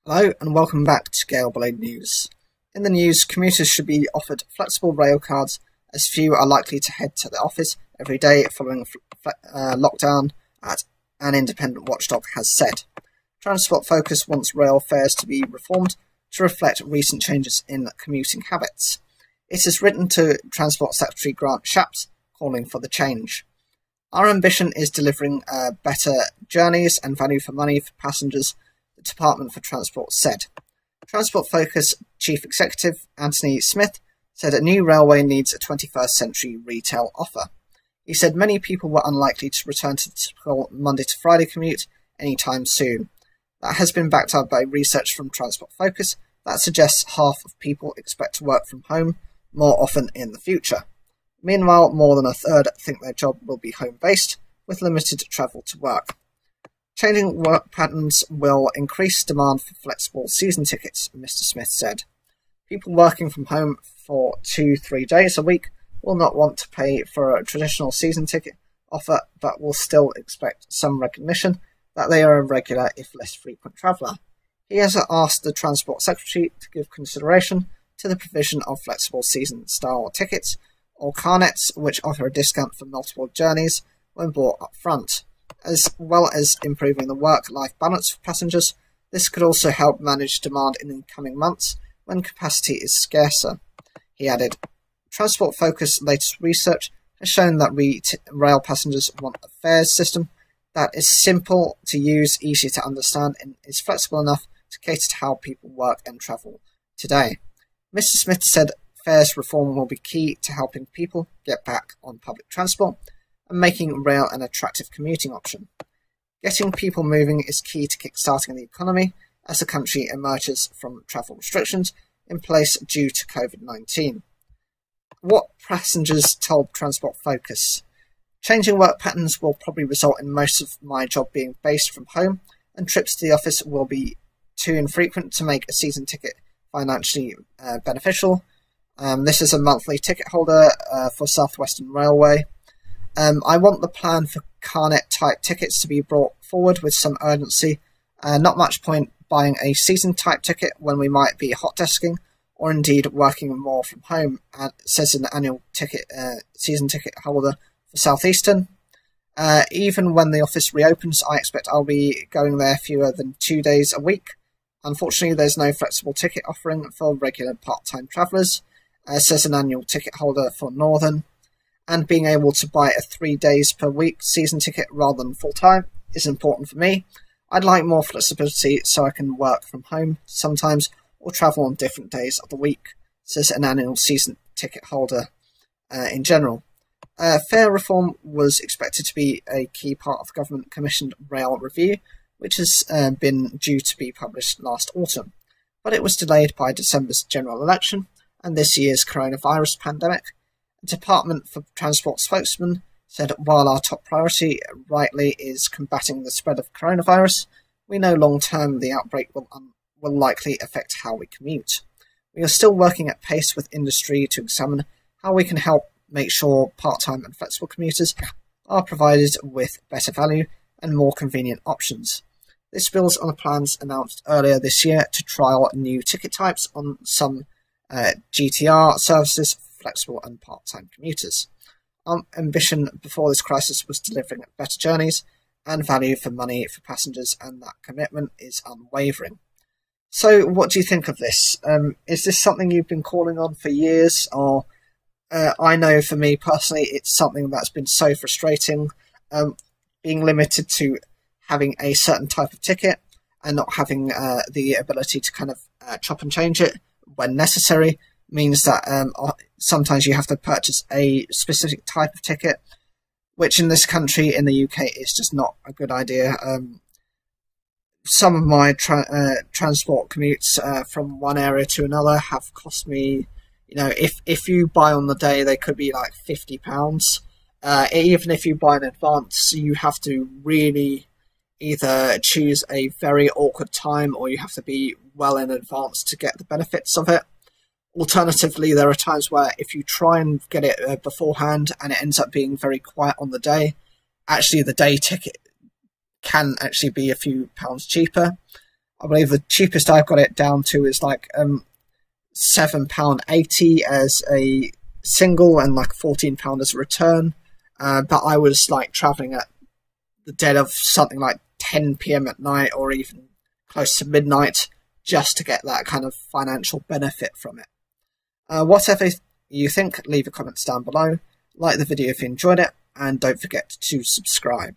Hello and welcome back to Gale Blade News. In the news, commuters should be offered flexible rail cards as few are likely to head to the office every day following lockdown, an independent watchdog has said. Transport Focus wants rail fares to be reformed to reflect recent changes in commuting habits. It has written to Transport Secretary Grant Shapps calling for the change. Our ambition is delivering better journeys and value for money for passengers, the Department for Transport said. Transport Focus Chief Executive Anthony Smith said a new railway needs a 21st century retail offer. He said many people were unlikely to return to the typical Monday to Friday commute anytime soon. That has been backed up by research from Transport Focus that suggests half of people expect to work from home more often in the future. Meanwhile, more than a third think their job will be home-based, with limited travel to work. Changing work patterns will increase demand for flexible season tickets, Mr. Smith said. People working from home for 2-3 days a week will not want to pay for a traditional season ticket offer, but will still expect some recognition that they are a regular, if less frequent traveller. He has asked the Transport Secretary to give consideration to the provision of flexible season-style tickets, or carnets, which offer a discount for multiple journeys when bought up front. As well as improving the work-life balance for passengers, this could also help manage demand in the coming months when capacity is scarcer. He added, Transport Focus' latest research has shown that rail passengers want a fares system that is simple to use, easy to understand, and is flexible enough to cater to how people work and travel today. Mr. Smith said fares reform will be key to helping people get back on public transport and making rail an attractive commuting option. Getting people moving is key to kick-starting the economy as the country emerges from travel restrictions in place due to COVID-19. What passengers told Transport Focus? Changing work patterns will probably result in most of my job being based from home, and trips to the office will be too infrequent to make a season ticket financially beneficial. This is a monthly ticket holder for South Western Railway. I want the plan for carnet-type tickets to be brought forward with some urgency. Not much point buying a season-type ticket when we might be hot desking or indeed working more from home, says an annual season ticket holder for South Eastern. Even when the office reopens, I expect I'll be going there fewer than 2 days a week. Unfortunately, there's no flexible ticket offering for regular part-time travellers, says an annual ticket holder for Northern. And being able to buy a 3 days per week season ticket rather than full-time is important for me. I'd like more flexibility so I can work from home sometimes or travel on different days of the week, says an annual season ticket holder in general. Fare reform was expected to be a key part of the government-commissioned rail review, which has been due to be published last autumn, but it was delayed by December's general election and this year's coronavirus pandemic. The Department for Transport spokesman said, while our top priority rightly is combating the spread of coronavirus, we know long-term the outbreak will likely affect how we commute. We are still working at pace with industry to examine how we can help make sure part-time and flexible commuters are provided with better value and more convenient options. This builds on the plans announced earlier this year to trial new ticket types on some GTR services for flexible and part-time commuters. Our ambition before this crisis was delivering better journeys and value for money for passengers, and that commitment is unwavering. So what do you think of this? Is this something you've been calling on for years, or I know for me personally it's something that's been so frustrating, being limited to having a certain type of ticket and not having the ability to kind of chop and change it when necessary means that sometimes you have to purchase a specific type of ticket, which in this country, in the UK, is just not a good idea. Some of my transport commutes from one area to another have cost me, if you buy on the day, they could be like £50. Even if you buy in advance, you have to really either choose a very awkward time or you have to be well in advance to get the benefits of it. Alternatively, there are times where if you try and get it beforehand and it ends up being very quiet on the day, actually the day ticket can actually be a few pounds cheaper. I believe the cheapest I've got it down to is like £7.80 as a single and like £14 as a return. But I was like travelling at the dead of something like 10 PM at night or even close to midnight just to get that kind of financial benefit from it. Whatever you think, leave your comments down below, like the video if you enjoyed it, and don't forget to subscribe.